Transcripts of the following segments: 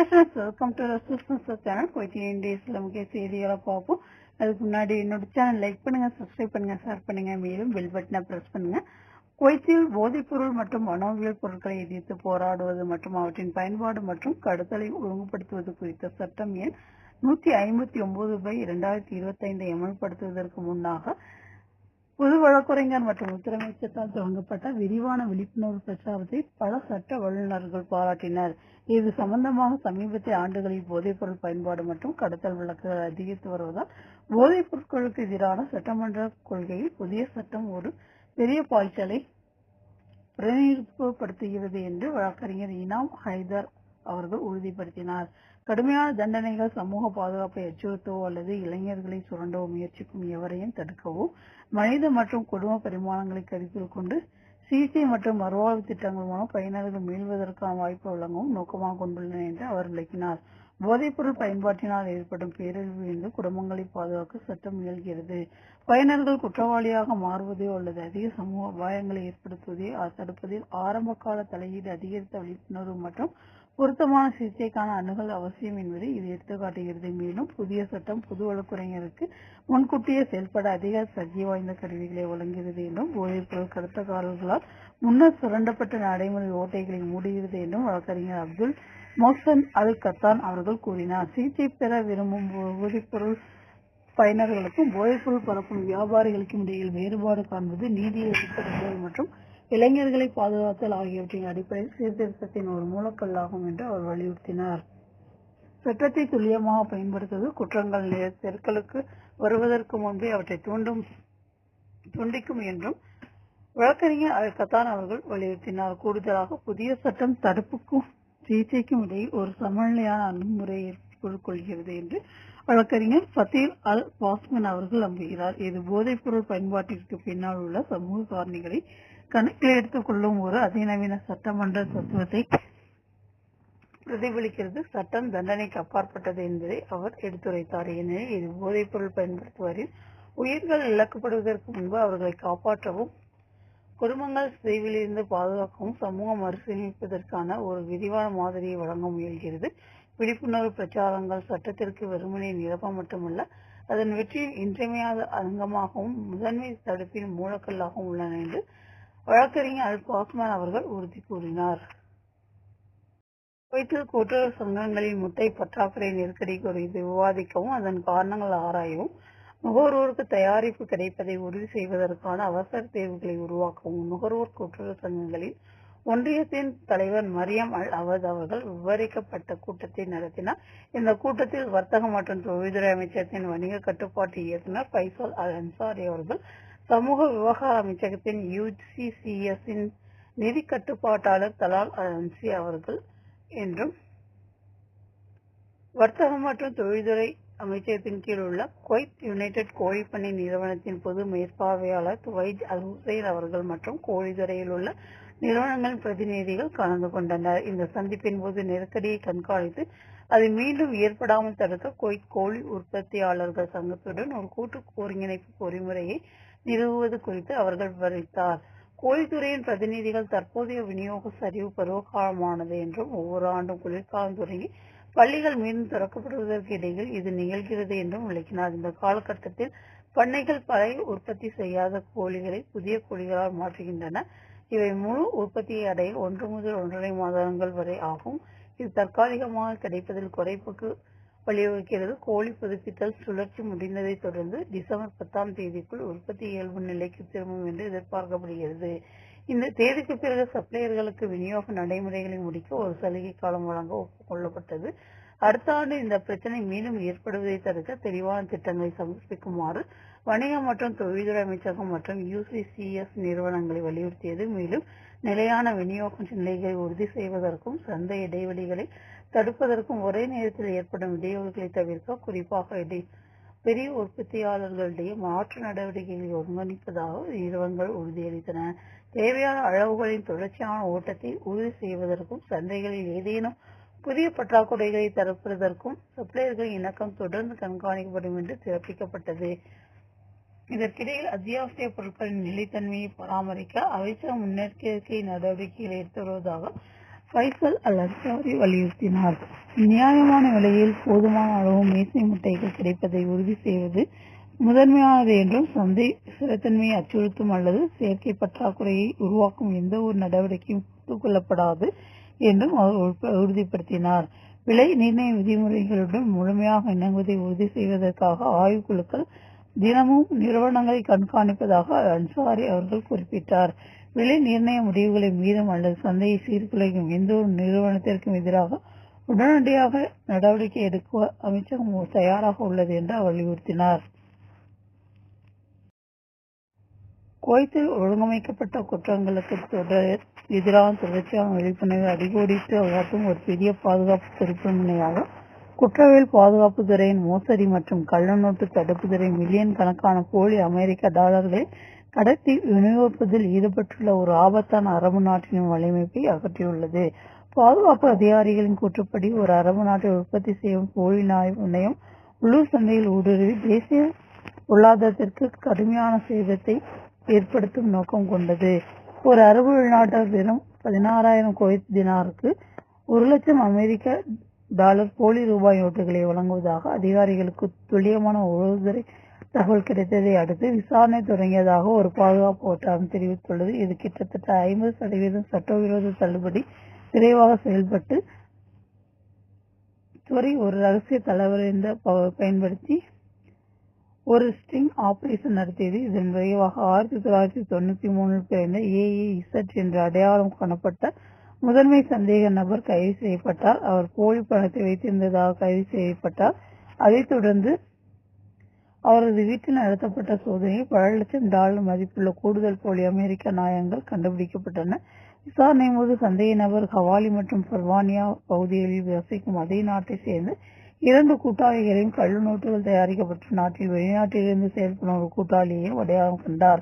friends, welcome to the Suspensor channel. Quotidian days நமக்கு செய்திகளை பார்ப்போம். அதுக்கு முன்னாடி என்னோட சேனல் லைக் பண்ணுங்க, சப்ஸ்கிரைப் பண்ணுங்க, ஷேர் பண்ணுங்க, மேலும் பெல் பட்டனை பிரஸ் பண்ணுங்க. குவைத்தில் போதைப்பொருள் மற்றும் மனோவியல் பொருட்களை எதிர்த்து போராடுவது மற்றும் அவற்றின் பயன்பாடு மற்றும் கடத்தலை ஒழுங்குபடுத்துவது குறித்த சட்டம் எண் 159/2025 அமல்படுத்துவதற்கு முன்னாக பொது வழக்குரைஞர் மற்றும் உத்தரமைச்சத்தால் தொடங்கப்பட்ட விரிவான விழிப்புணர்வு பிரச்சாரத்தை பல சட்ட வல்லுநர்கள் பாராட்டினர். இது சம்பந்தமாக சமீபத்திய ஆண்டுகளில் போதைப்பொருள் பயன்பாடு மற்றும் கடத்தல் வழக்குகள் அதிகரித்து வருவதால் போதைப் பொருட்களுக்கு எதிரான சட்டமன்ற கொள்கையில் புதிய சட்டம் ஒரு பெரிய பாய்ச்சலை பிரதிநிதித்துவப்படுத்துகிறது என்று வழக்கறிஞர் இனாம் ஹைதர் அவர்கள் உறுதிப்படுத்தினார். கடுமையான தண்டனைகள் சமூக பாதுகாப்பை அச்சுறுத்தவோ அல்லது இளைஞர்களை சுரண்டவோ முயற்சிக்கும் எவரையும் தடுக்கவோ மனித மற்றும் குடும்ப பரிமாணங்களை கருத்தில் கொண்டு சிகிச்சை மற்றும் மறுவாழ்வு திட்டங்கள் மூலம் பயனர்கள் மீள்வதற்கான வாய்ப்பு வழங்கவும் நோக்கமாக கொண்டுள்ளன என்று அவர் விளக்கினார். போதைப்பொருள் பயன்பாட்டினால் ஏற்படும் பேரழிவிலிருந்து குடும்பங்களை பாதுகாக்க சட்டம் முயல்கிறது. பயனர்கள் குற்றவாளியாக மாறுவதோ அல்லது அதிக சமூக அபாயங்களை ஏற்படுத்துவதை தடுப்பதில் ஆரம்ப கால தலையீடு, அதிகரித்த விழிப்புணர்வு மற்றும் பொருத்தமான சிகிச்சைக்கான அணுகல் அவசியம் என்பதை இது எடுத்துக்காட்டுகிறது. மேலும் புதிய சட்டம் பொது வழக்குரைஞருக்கு முன்கூட்டியே செயல்பட அதிக சக்தி வாய்ந்த கருவிகளை வழங்குகிறது என்றும் போதைப்பொருள் கடத்தக்காரர்களால் முன்னர் சுரண்டப்பட்ட நடைமுறை ஓட்டைகளை மூடுகிறது என்றும் வழக்கறிஞர் அப்துல் மோசன் அல் கத்தான் அவர்கள் கூறினார். சிகிச்சை பெற விரும்பும் போதைப்பொருள் பயனர்களுக்கும் போதைப்பொருள் பரப்பும் வியாபாரிகளுக்கும் இடையில் வேறுபாடு காண்பது நீதியை எதிர்ப்பது மற்றும் இளைஞர்களை பாதுகாத்தல் ஆகியவற்றின் அடிப்படையில் சீர்திருத்தத்தின் ஒரு மூலக்கல்லாகும் என்று அவர் வலியுறுத்தினார். சட்டத்தை துல்லியமாக பயன்படுத்துவது குற்றங்கள் தெருக்களுக்கு வருவதற்கு முன்பே அவற்றை துண்டிக்கும் என்றும் வழக்கறிஞர் அல் கத்தான் அவர்கள் வலியுறுத்தினார். கூடுதலாக புதிய சட்டம் தடுப்புக்கும் சிகிச்சைக்கும் இடையில் ஒரு சமநிலையான அணுகுமுறையை கொள்கிறது என்று வழக்கறிஞர் ஃபதீல் அல் பாஸ்மன் அவர்கள் நம்புகிறார். இது போதைப் பொருள் பயன்பாட்டிற்கு பின்னால் உள்ள சமூக காரணிகளை கணக்கில் எடுத்துக் கொள்ளும் ஒரு அதிநவீன சட்டமன்ற தத்துவத்தை பிரதிபலிக்கிறது. சட்டம் தண்டனைக்கு அப்பாற்பட்டது என்பதை அவர் எடுத்துரைத்தார். ஏனெனில் இது போதைப் பொருள் பயன்படுத்துவரின் உயிர்கள் இழக்கப்படுவதற்கு முன்பு அவர்களை காப்பாற்றவும் குடும்பங்கள் சிதைவிலிருந்து பாதுகாக்கவும் சமூக மறுசீரமைப்பதற்கான ஒரு விரிவான மாதிரியை வழங்க முயல்கிறது. விழிப்புணர்வு பிரச்சாரங்கள் சட்டத்திற்கு வெறுமனே நிரப்ப மட்டுமல்ல, அதன் வெற்றியின் இன்றியமையாத அங்கமாகவும் முதன்மை தடுப்பின் மூலக்கல்லாகவும் உள்ளன என்று வழக்கறிஞர் அல் பாஸ்மன் அவர்கள் உறுதி கூறினார். குவைத்தில் கூட்டுறவு சங்கங்களின் முட்டை பற்றாக்குறை நெருக்கடி குறித்து விவாதிக்கவும் அதன் காரணங்கள் ஆராயவும் நுகர்வோருக்கு தயாரிப்பு கிடைப்பதை உறுதி செய்வதற்கான அவசர தேர்வுகளை உருவாக்கவும் நுகர்வோர் கூட்டுறவு சங்கங்களின் ஒன்றியத்தின் தலைவர் மரியம் அல் அவத் அவர்கள் விவரிக்கப்பட்ட கூட்டத்தை நடத்தினார். இந்த கூட்டத்தில் வர்த்தக மற்றும் தொழில்துறை அமைச்சகத்தின் வணிக கட்டுப்பாட்டு இயக்குநர் ஃபைசல் அல் அன்சாரி அவர்கள், சமூக விவகார அமைச்சகத்தின் UCCS நிதி கட்டுப்பாட்டாளர் தலால் அல் அன்சி அவர்கள் என்றும் வர்த்தக மற்றும் தொழில்துறை அமைச்சகத்தின் கீழ் உள்ள குவைத் யுனைடெட் கோழிப்பண்ணை நிறுவனத்தின் பொது மேற்பார்வையாளர் துவைஜ் அல் ஹுசைன் அவர்கள் மற்றும் கோழித்துறையில் உள்ள நிறுவனங்களின் பிரதிநிதிகள் கலந்து கொண்டனர். இந்த சந்திப்பின் போது நெருக்கடியை கண்காணித்து அது மீண்டும் ஏற்படாமல் தடுக்க குவைத் கோழி உற்பத்தியாளர்கள் சங்கத்துடன் ஒரு கூட்டு ஒருங்கிணைப்பு பொறிமுறையை நிறுவுவது குறித்து அவர்கள் விவரித்தார். கோழித்துறையின் பிரதிநிதிகள் தற்போதைய விநியோக சரிவு பருவகாலமானது என்றும் ஒவ்வொரு ஆண்டும் குளிர்காலம் தொடங்கி பள்ளிகள் மீண்டும் திறக்கப்படுவதற்கு இடையில் இது நிகழ்கிறது என்றும் விளக்கினார். இந்த காலகட்டத்தில் பண்ணைகள் பழைய உற்பத்தி செய்யாத கோழிகளை புதிய கோழிகளால் மாற்றுகின்றன. இவை முழு உற்பத்தியை அடைய 1 முதல் 1.5 மாதங்கள் வரை ஆகும். இது தற்காலிகமாக கிடைப்பதில் குறைப்புக்கு வழிவகுக்கிறது. கோழி புதுப்பித்தல் சுழற்சி முடிந்ததை தொடர்ந்து டிசம்பர் 10ஆம் தேதிக்குள் உற்பத்தி இயல்பு நிலைக்கு திரும்பும் என்று எதிர்பார்க்கப்படுகிறது. இந்த தேதிக்கு பிறகு சப்ளையர்களுக்கு விநியோக நடைமுறைகளை முடிக்க ஒரு சலுகை காலம் வழங்க ஒப்புக்கொள்ளப்பட்டது. அடுத்த ஆண்டு இந்த பிரச்சனை மீண்டும் ஏற்படுவதை தடுக்க தெளிவான திட்டங்களை சமர்ப்பிக்குமாறு வணிக மற்றும் தொழில்துறை அமைச்சகம் மற்றும் UCCS நிறுவனங்களை வலியுறுத்தியது. மேலும் நிலையான விநியோக நிலைகளை உறுதி செய்வதற்கும் சந்தை இடைவெளிகளை தடுப்பதற்கும் ஒரே நேரத்தில் ஏற்படும் இடையூறுகளை தவிர்க்க குறிப்பாக பெரிய உற்பத்தியாளர்களிடையே மாற்று நடவடிக்கைகளை ஒருங்கிணைப்பதாக நிறுவனங்கள் உறுதியளித்தன. தேவையான அளவுகளின் தொடர்ச்சியான ஓட்டத்தை உறுதி செய்வதற்கும் சந்தைகளில் ஏதேனும் புதிய பற்றாக்குறைகளை தடுப்பதற்கும் சப்ளையர்களின் இணக்கம் தொடர்ந்து கண்காணிக்கப்படும் என்று சிறப்பிக்கப்பட்டது. இதற்கிடையில் அத்தியாவசிய பொருட்களின் நிலைத்தன்மையை பராமரிக்க அமைச்சகம் முன்னெச்சரிக்கை நடவடிக்கைகளை எடுத்து வருவதாக ஃபைசல் அல் அன்சாரி வலியுறுத்தினார். நியாயமான விலையில் போதுமான அளவு மேசை முட்டைகள் கிடைப்பதை உறுதி செய்வது முதன்மையானது என்றும், சந்தை ஸ்திரத்தன்மையை அச்சுறுத்தும் அல்லது செயற்கை பற்றாக்குறையை உருவாக்கும் எந்த ஒரு நடவடிக்கையும் ஒத்துக்கொள்ளப்படாது என்றும் அவர் உறுதிப்படுத்தினார். விலை நிர்ணய விதிமுறைகளுடன் முழுமையாக இணங்குவதை உறுதி செய்வதற்காக ஆய்வுக்குழுக்கள் தினமும் நிறுவனங்களை கண்காணிப்பதாக அன்சாரி அவர்கள் குறிப்பிட்டார். விலை நிர்ணய முடிவுகளை மீறும் அல்லது சந்தையை சீர்குலைக்கும் எந்த ஒரு நிறுவனத்திற்கும் எதிராக உடனடியாக நடவடிக்கை எடுக்க அமைச்சகம் தயாராக உள்ளது என்று அவர் வலியுறுத்தினார். குவைத்தில் ஒழுங்கமைக்கப்பட்ட குற்றங்களுக்கு எதிரான தொடர்ச்சியான விழிப்புணர்வை அடிக்கோடிட்டு காட்டும் ஒரு பெரிய பாதுகாப்பு திருப்புமுனையாக குற்றவியல் பாதுகாப்பு துறையின் மோசடி மற்றும் கள்ளநோட்டு தடுப்பு துறை மில்லியன் கணக்கான போலி அமெரிக்க டாலர்களை கடத்தி விநியோகிப்பதில் ஈடுபட்டுள்ள ஒரு ஆபத்தான அரபு நாட்டின் வலையமைப்பை அகற்றியுள்ளது. பாதுகாப்பு அதிகாரிகளின் கூற்றுப்படி ஒரு அரபு நாட்டை உற்பத்தி செய்யும் போலி நாணயம் உள்ளூர் சந்தையில் ஊடுருவி தேசிய பொருளாதாரத்திற்கு கடுமையான சேதத்தை ஏற்படுத்தும் நோக்கம் கொண்டது. ஒரு அரபு வெளிநாட்டார் வெறும் 16,000 குவைத் தினாருக்கு 1,00,000 அமெரிக்க டாலர் போலி ரூபாய் நோட்டுகளை வழங்குவதாக அதிகாரிகளுக்கு துல்லியமான உளவுத்துறை தகவல் கிடைத்ததை அடுத்து விசாரணை தொடங்கியதாக ஒரு பாதுகாப்பு வட்டாரம் தெரிவித்துள்ளது. இது கிட்டத்தட்ட 50% சட்டவிரோத தள்ளுபடி விரைவாக செயல்பட்டு துறை ஒரு ரகசிய தலைவர் பயன்படுத்தி ஒரு ஸ்டிங் ஆபரேஷன் நடத்தியது. இதன் விரைவாக 1993 பிறந்த AEZ என்ற அடையாளம் காணப்பட்ட முதன்மை சந்தேக நபர் கைது செய்யப்பட்டார். அவர் போலி பணத்தை வைத்திருந்ததாக கைது செய்யப்பட்டார். அதைத் தொடர்ந்து அவரது வீட்டில் நடத்தப்பட்ட சோதனையில் பல லட்சம் டாலர் மதிப்புள்ள கூடுதல் போலி அமெரிக்க நாணயங்கள் கண்டுபிடிக்கப்பட்டன. விசாரணை போது சந்தேக நபர் ஹவாலி மற்றும் பர்வானியா பகுதிகளில் வசிக்கும் அதே நாட்டை சேர்ந்த 2 கூட்டாளிகளையும் கள்ள நோட்டுகள் தயாரிக்கப்பட்ட நாட்டில் வெளிநாட்டிலிருந்து செயல்படும் ஒரு கூட்டாளியையும் அடையாளம் கண்டார்.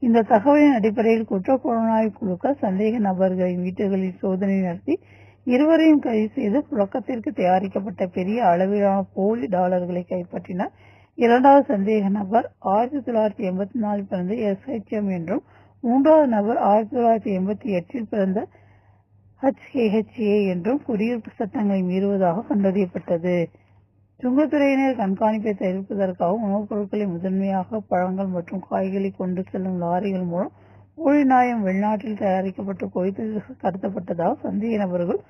இந்த தகவலின் அடிப்படையில் குற்றப்புலனாய்வு குழுக்கள் சந்தேக நபர்களின் வீடுகளில் சோதனை நடத்தி இருவரையும் கைது செய்து புழக்கத்திற்கு தயாரிக்கப்பட்ட பெரிய அளவிலான போலி டாலர்களை கைப்பற்றினர். 2வது சந்தேக நபர் 1984 பிறந்த SHM என்றும் 3வது நபர் 1988 பிறந்த HKHA என்றும் குடியிருப்பு சட்டங்களை மீறுவதாக கண்டறியப்பட்டது. சுங்கத்துறையினர் கண்காணிப்பை தவிர்ப்பதற்காக உணவுப் பொருட்களை முதன்மையாக பழங்கள் மற்றும் காய்களை கொண்டு செல்லும் லாரிகள் மூலம் போலி நாணயம் வெளிநாட்டில் தயாரிக்கப்பட்டு குவைத்திற்கு கடத்தப்பட்டதாக சந்தேக நபர்கள்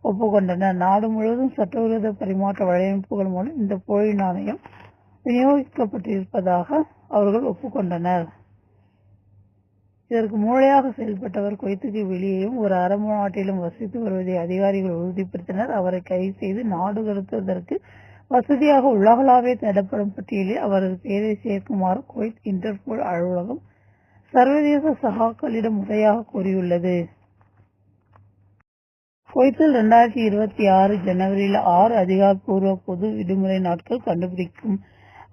ஒப்புக்கொண்டனர். நாடு முழுவதும் சட்டவிரோத பரிமாற்ற வலையமைப்புகள் மூலம் இந்த போலி நாணயம் விநியோகிக்கப்பட்டிருப்பதாக அவர்கள் ஒப்புக்கொண்டனர். இதற்கு மூளையாக செயல்பட்டவர் குவைத்துக்கு வெளியேயும் ஒரு அரபு நாட்டிலும் வசித்து வருவதை அதிகாரிகள் உறுதிப்படுத்தினர். அவரை கைது செய்து நாடு கடத்துவதற்கு வசதியாக உலகளாவிய தடப்படும் பட்டியலில் அவரது பெயரை சேர்க்குமாறு குவைத் இன்டர்போல் அலுவலகம் சர்வதேச சகாக்களிடம் முறையாக கூறியுள்ளது. குவைத்தில் 2026 ஜனவரியில் 6 அதிகாரப்பூர்வ பொது விடுமுறை நாட்கள் கண்டுபிடிக்கும்.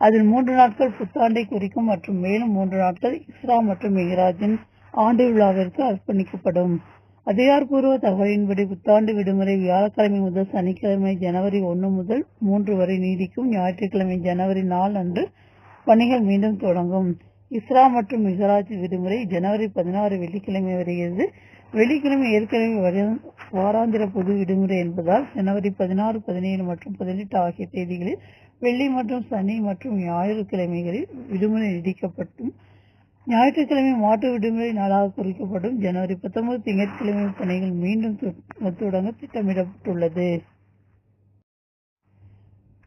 அதில் 3 நாட்கள் புத்தாண்டை குறிக்கும் மற்றும் மேலும் 3 நாட்கள் இஸ்ரா மற்றும் மிஹ்ராஜின் ஆண்டு விழாவிற்கு அர்ப்பணிக்கப்படும். அதிகாரப்பூர்வ தகவலின்படி புத்தாண்டு விடுமுறை வியாழக்கிழமை முதல் சனிக்கிழமை ஜனவரி 1 முதல் 3 வரை நீடிக்கும். ஞாயிற்றுக்கிழமை ஜனவரி 4 அன்று பணிகள் மீண்டும் தொடங்கும். இஸ்ரா மற்றும் மிஹ்ராஜ் விடுமுறை ஜனவரி 16 வெள்ளிக்கிழமை வருகிறது. வெள்ளிக்கிழமை ஏற்கனவே வாராந்திர பொது விடுமுறை என்பதால் ஜனவரி 16, 17 மற்றும் 18 ஆகிய தேதிகளில் வெள்ளி மற்றும் சனி மற்றும் ஞாயிற்றுக்கிழமைகளில் விடுமுறை நீடிக்கப்பட்டும் ஞாயிற்றுக்கிழமை மாற்று விடுமுறை நாளாக குறிக்கப்படும். ஜனவரி 19 திங்கட்கிழமை பணிகள் மீண்டும் தொடங்க திட்டமிடப்பட்டுள்ளது.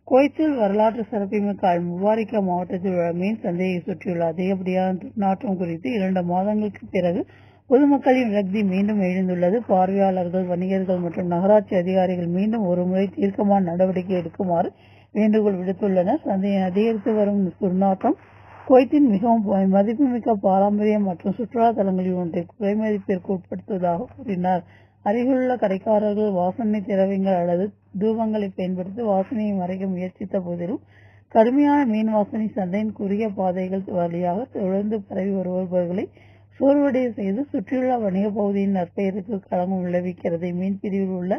குவைத்தில் வரலாற்று சிறப்புமிக்க அல் முபாரிகா மாவட்டத்தில் உள்ள மீன் சந்தையை சுற்றியுள்ள அதிகப்படியான துர்நாற்றம் குறித்து 2 மாதங்களுக்கு பிறகு பொதுமக்களின் விரக்தி மீண்டும் எழுந்துள்ளது. பார்வையாளர்கள், வணிகர்கள் மற்றும் நகராட்சி அதிகாரிகள் மீண்டும் ஒருமுறை தீர்க்கமான நடவடிக்கை எடுக்குமாறு வேண்டுகோள் விடுத்துள்ளனர். சந்தையின் அதிகரித்து வரும் துர்நாற்றம் குவைத்தின் மிகவும் மதிப்புமிக்க பாரம்பரியம் மற்றும் சுற்றுலா தலங்களில் ஒன்றை குறைமதிப்பிற்கு உட்படுத்துவதாக கூறினார். அருகிலுள்ள கடைக்காரர்கள் வாசனை திரவியங்கள் அல்லது தூபங்களை பயன்படுத்தி வாசனையை மறைக்க முயற்சித்த போதிலும் கடுமையான மீன் வாசனை சந்தையின் குறுகிய பாதைகள் வழியாக தொடர்ந்து பரவி வருபவர்களை சோர்வடைய செய்து சுற்றியுள்ள வணிக பகுதியின் நற்பெயருக்கு களங்கம் விளைவிக்கிறது. மீன் பிரிவில் உள்ள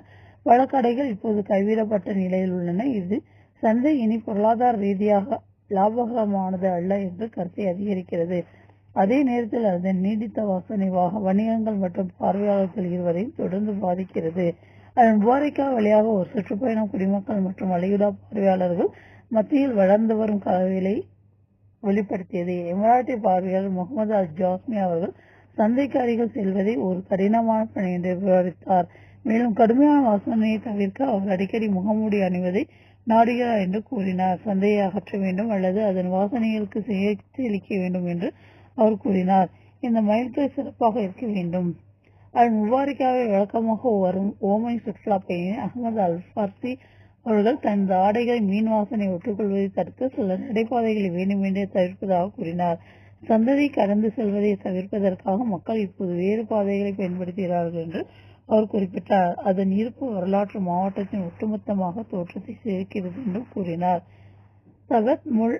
பல கடைகள் இப்போது கைவிடப்பட்ட நிலையில் உள்ளன. இது சந்தை இனி பொருளாதார ரீதியாக லாபகரமானது அல்ல என்று கருத்தை அதிகரிக்கிறது. அதே நேரத்தில் அதன் நீடித்த வாசனை வணிகங்கள் மற்றும் பார்வையாளர்கள் இருவரையும் தொடர்ந்து பாதிக்கிறது. அதன் முபாரிக்கா வழியாக ஒரு சுற்றுப்பயணம் குடிமக்கள் மற்றும் வளைகுடா பார்வையாளர்கள் மத்தியில் வளர்ந்து வரும் கலவையை வெளிப்படுத்தியது. எமிராட்டி பார்வையாளர் முகமது அல் ஜாஸ்மி அவர்கள் சந்தைக்கு அருகில் செல்வதை ஒரு கடினமான பணி என்று விவரித்தார். மேலும் கடுமையான வாசனையை தவிர்க்க அவர் அடிக்கடி முகமூடி அணிவதை நாடுகிறார் என்று கூறினார். சந்தையை அகற்ற வேண்டும் அல்லது அதன் வாசனைகளுக்கு சிகிச்சை அளிக்க வேண்டும் என்று அவர் கூறினார். இந்த மைல்கல் சிறப்பாக இருக்க வேண்டும். அல் முபாரிக்காவை வழக்கமாக வரும் ஓமன் சுற்றுலா பயணி அகமது அல் ஃபர்சி அவர்கள் தனது ஆடைகளை மீன் வாசனை ஒட்டுக்கொள்வதை தடுக்க சில நடைபாதைகளை வேண்டுமென்றே தவிர்ப்பதாக கூறினார். சந்ததி கடந்து செல்வதை தவிர்ப்பதற்காக மக்கள் இப்போது வேறு பாதைகளை பயன்படுத்துகிறார்கள் என்று அவர் குறிப்பிட்டார். அதன் இருப்பு வரலாற்று மாவட்டத்தின் ஒட்டுமொத்தமாக தோற்றத்தை சேர்க்கிறது என்றும் கூறினார். சகத் முல்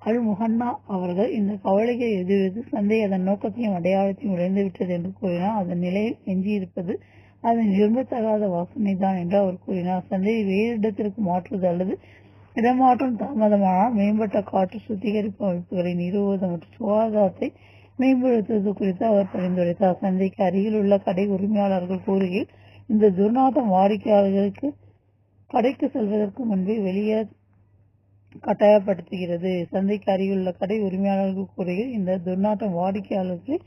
அல் முஹன்னா அவர்கள் இந்த கவலைகளை எதிர்த்து சந்தை அதன் நோக்கத்தையும் அடையாளத்தையும் இழந்துவிட்டது என்று கூறினார். அதன் நிலையில் எஞ்சியிருப்பது அதன் விரும்பத்தகாத வாசனை தான் என்று அவர் கூறினார். சந்தையை வேறு இடத்திற்கு மாற்றுவது அல்லது இடமாற்றம் தாமதமானால் மேம்பட்ட காற்று சுத்திகரிப்பு அமைப்புகளை நிறுவுவது மற்றும் சுகாதாரத்தை மேம்படுத்துவது குறித்து அவர் பரிந்துரைத்தார். சந்தைக்கு அருகில் உள்ள கடை உரிமையாளர்கள் கூறுகையில், இந்த துர்நாற்றம் வாடிக்கையாளர்களுக்கு கடைக்கு செல்வதற்கு முன்பே வெளியே கட்டாயப்படுத்துகிறது. சந்தைக்கு அருகில் உள்ள கடை உரிமையாளர்கள் கூறுகையில், இந்த துர்நாற்றம் வாடிக்கையாளர்களை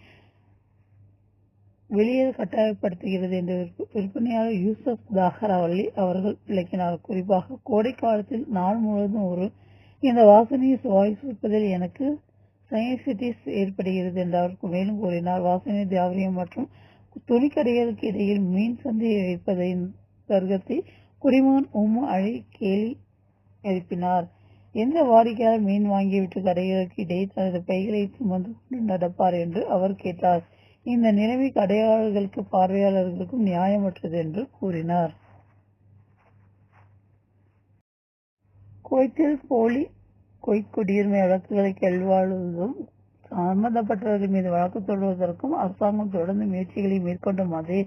வெளியேற கட்டாயப்படுத்துகிறது என்று விற்பனையாளர் யூசப் தாஹராவல்லி அவர்கள் விளக்கினார். குறிப்பாக கோடை காலத்தில் நாள் முழுவதும் இந்த வாசனையை சுவாசிப்பதில் எனக்கு சைனசிட்டிஸ் ஏற்படுகிறது என்று அவர் மேலும் கூறினார். வாசனை தியாவரியம் மற்றும் துணிக்கடைகளுக்கு இடையில் மீன் சந்தையை வைப்பதின் தர்க்கத்தை குடிமகன் அழி கேலி எழுப்பினார். எந்த வாடிக்கையாளர் மீன் வாங்கிவிட்டு கடைகளுக்கு இடையே தனது பைகளை சுமந்து கொண்டு நடப்பார் என்று அவர் கேட்டார். இந்த நிலைமை கடையாளர்களுக்கு பார்வையாளர்களுக்கும் நியாயமற்றது என்று கூறினார். குவைத்தில் போலி குவைத் குடியுரிமை வழக்குகளை கேள்வாழ்வதும் சம்பந்தப்பட்டவர்கள் மீது வழக்கு தொடர்வதற்கும் அரசாங்கம் தொடர்ந்து முயற்சிகளை மேற்கொண்டும் அதே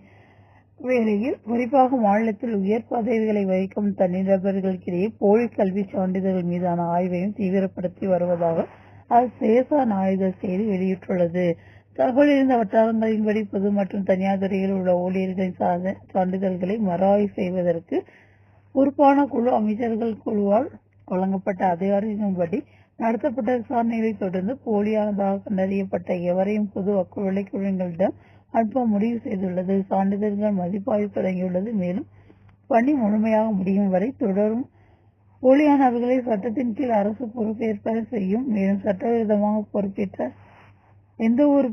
வேளையில் குறிப்பாக மாநிலத்தில் உயர் பதவிகளை வகிக்கும் தனிநபர்களுக்கிடையே போலி கல்வி சான்றிதழ்கள் மீதான ஆய்வையும் தீவிரப்படுத்தி வருவதாக அது சேசா நாளிதழ் செய்தி வெளியிட்டுள்ளது. தகவல் இருந்த வட்டாரங்களின்படி பொது மற்றும் தனியார் துறையில் உள்ள ஊழியர்களின் சான்றிதழ்களை மறுஆய்வு செய்வதற்கு பொறுப்பான குழு அமைச்சர்கள் குழுவால் வழங்கப்பட்ட அதிகாரத்தின்படி நடத்தப்பட்ட விசாரணைகளை தொடர்ந்து போலியானதாக கண்டறியப்பட்ட எவரையும் பொது வழக்குரைஞர்களிடம் அனுப்ப முடிவு செய்துள்ளது. சான்றிதழ்கள் மதிப்பாய்வு தொடங்கியுள்ளது. மேலும் பணி முழுமையாக முடியும் வரை தொடரும். போலியானவர்களை சட்டத்தின் கீழ் அரசு பொறுப்பேற்ப செய்யும். மேலும் சட்டவிரோதமாக பொறுப்பேற்ற எந்த ஒரு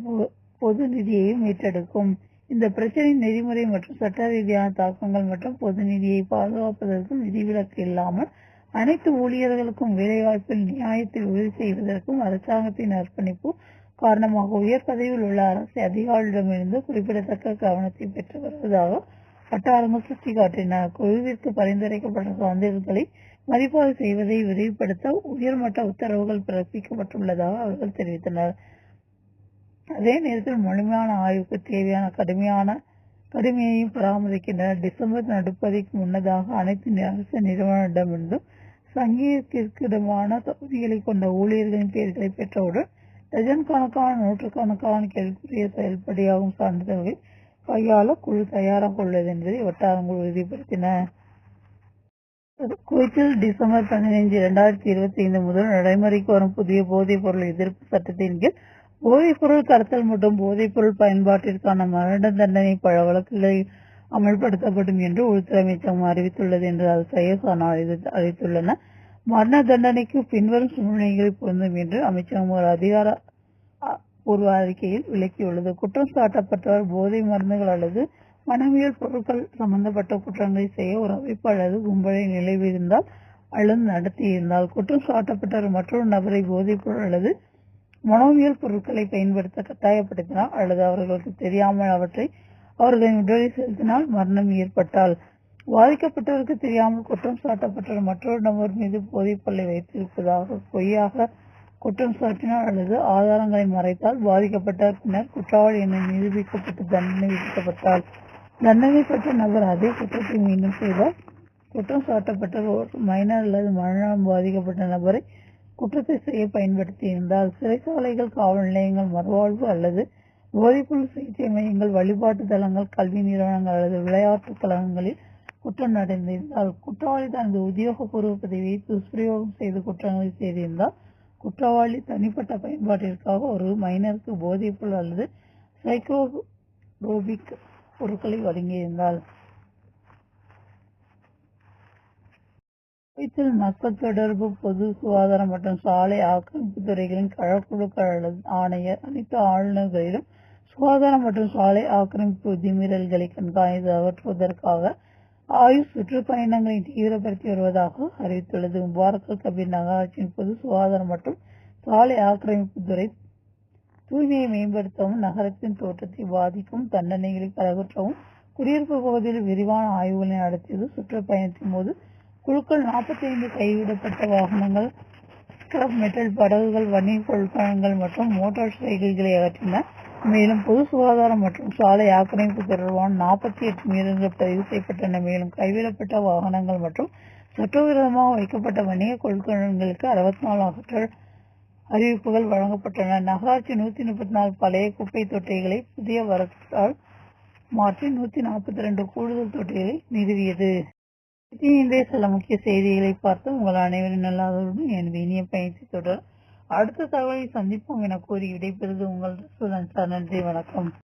பொது நிதியையும் மீட்டெடுக்கும். இந்த பிரச்சனை நெறிமுறை மற்றும் சட்ட ரீதியான தாக்கங்கள் மற்றும் பொது நிதியை பாதுகாப்பதற்கும் விதிவிலக்கு இல்லாமல் அனைத்து ஊழியர்களுக்கும் வேலைவாய்ப்பில் நியாயத்தை உறுதி செய்வதற்கும் அரசாங்கத்தின் அர்ப்பணிப்பு காரணமாக உயர் பதவியில் உள்ள அரசு அதிகாரிகளிடமிருந்து குறிப்பிடத்தக்க கவனத்தை பெற்று வருவதாக வட்டாரங்கள் சுட்டிக்காட்டின. குழுவிற்கு பரிந்துரைக்கப்பட்ட சான்றிதழ்களை மதிப்பாய்வு செய்வதை விரிவுபடுத்த உயர்மட்ட உத்தரவுகள் பிறப்பிக்கப்பட்டுள்ளதாக அவர்கள் தெரிவித்தனர். அதே நேரத்தில் முழுமையான ஆய்வுக்கு தேவையான கடுமையையும் பராமரிக்கின்றனர். டிசம்பர் நடுப்பதிக்கு முன்னதாக அனைத்து அரசு நிறுவனங்களிடமிருந்தும் சங்கீதத்திற்கிடமான தகுதிகளை கொண்ட ஊழியர்களின் பெயர்களை பெற்றவுடன் டஜன் கணக்கான நூற்றுக்கணக்கான கேள்விக்குரிய செயல்படியாகும் சான்றிதழ்களை கையாள குழு தயாராக உள்ளது என்பதை வட்டாரங்கள் உறுதிப்படுத்தின. குவைத்தில் டிசம்பர் 15, 2025 முதல் நடைமுறைக்கு வரும் புதிய போதைப் பொருள் எதிர்ப்பு சட்டத்தின் கீழ் போதைப்பொருள் கடத்தல் மற்றும் போதைப்பொருள் பயன்பாட்டிற்கான மரண தண்டனை பல வழக்குகளில் அமல்படுத்தப்படும் என்று உள்துறை அமைச்சகம் அறிவித்துள்ளது என்று அது சையசா நாளிதழ் அறிவித்துள்ளன. மரண தண்டனைக்கு பின்வரும் சூழ்நிலைகளை பொருந்தும் என்று அமைச்சகம் ஒரு அதிகாரப்பூர்வ அறிக்கையில் விளக்கியுள்ளது. குற்றம் சாட்டப்பட்டவர் போதை மருந்துகள் அல்லது மனவியல் பொருட்கள் சம்பந்தப்பட்ட குற்றங்களை செய்ய ஒரு அமைப்பு அல்லது கும்பலை நிலைவிருந்தால் அல்லது நடத்தியிருந்தால், குற்றம் சாட்டப்பட்டவர் மற்றொரு நபரை போதைப் பொருள் அல்லது மனோவியல் பொருட்களை பயன்படுத்த கட்டாயப்படுத்தினால் அல்லது அவர்களுக்கு தெரியாமல் அவற்றை அவர்களின் உடலில் செலுத்தினால், மரணம் ஏற்பட்டால், பாதிக்கப்பட்டவருக்கு தெரியாமல் குற்றம் சாட்டப்பட்டவர் மற்றொரு நபர் மீது போதைப் பொருளை வைத்திருப்பதாக பொய்யாக குற்றம் சாட்டினால் அல்லது ஆதாரங்களை மறைத்தால், பாதிக்கப்பட்டவர் பின்னர் குற்றவாளி என நிரூபிக்கப்பட்டு தண்டனை விதிக்கப்பட்டால், தண்டனை பெற்ற நபர் அதே குற்றத்தை மீண்டும் செய்தால், குற்றம் சாட்டப்பட்டவர் ஒரு மைனர் அல்லது மனநலம் பாதிக்கப்பட்ட நபரை குற்றத்தை செய்ய பயன்படுத்தியிருந்தால் சிறைச்சாலைகள், காவல் நிலையங்கள், மறுவாழ்வு அல்லது போதைப்பொருள் சிகிச்சை மையங்கள், வழிபாட்டு தலங்கள், கல்வி நிறுவனங்கள் அல்லது விளையாட்டுக் கழகங்களில் குற்றம் நடந்திருந்தால், குற்றவாளி தனது உத்தியோகபூர்வ பதவியை துஷ்பிரயோகம் செய்து குற்றங்களை செய்திருந்தால், குற்றவாளி தனிப்பட்ட பயன்பாட்டிற்காக ஒரு மைனருக்கு போதைப்பொருள் அல்லது சைக்கோட்ரோபிக் பொருட்களை வழங்கியிருந்தால், குவைத்தில் மக்கள் தொடர்பு, பொது சுகாதாரம் மற்றும் சாலை ஆக்கிரமிப்பு துறைகளின் கழக்குழுக்கள் அல்லது ஆணையர் அனைத்து ஆளுநர்களிடம் சுகாதாரம் மற்றும் சாலை ஆக்கிரமிப்பு விதிமீறல்களை கண்காணித்து அகற்றுவதற்காக ஆயுஷ் சுற்றுப்பயணங்களை தீவிரப்படுத்தி வருவதாக அறிவித்துள்ளது. முபாரக் அல் கபீர் நகராட்சியின் பொது சுகாதாரம் மற்றும் சாலை ஆக்கிரமிப்பு துறை தூய்மையை மேம்படுத்தவும், நகரத்தின் தோற்றத்தை பாதிக்கும் தண்டனைகளை அகற்றவும் குடியிருப்பு பகுதியில் விரிவான ஆய்வுகளை நடத்தியது. சுற்றுப்பயணத்தின் போது குழுக்கள் 45 கைவிடப்பட்ட வாகனங்கள், ஸ்கிராப் மெட்டல் படகுகள், வணிக கொள்கலன்கள் மற்றும் மோட்டார் சைக்கிள்களை அகற்றின. மேலும் பொது சுகாதாரம் மற்றும் சாலை ஆக்கிரமிப்பு தொடர்பான 48 மீறல்கள் பதிவு செய்யப்பட்டன. மேலும் கைவிடப்பட்ட வாகனங்கள் மற்றும் சட்டவிரோதமாக வைக்கப்பட்ட வணிக கொள்கலன்களுக்கு 64 அகற்றல் அறிவிப்புகள் வழங்கப்பட்டன. நகராட்சி 134 பழைய குப்பை தொட்டிகளை புதிய வரத்தால் மாற்றி 142 கூடுதல் தொட்டிகளை நிறுவியது. இன்றைய சில முக்கிய செய்திகளை பார்த்து உங்கள் அனைவரும் நல்லாதவருடன் எனது இனிய பயணத்தை தொடர் அடுத்த தகவலை சந்திப்போம் என கூறி விடைபெறுவது உங்கள் நன்றி, வணக்கம்.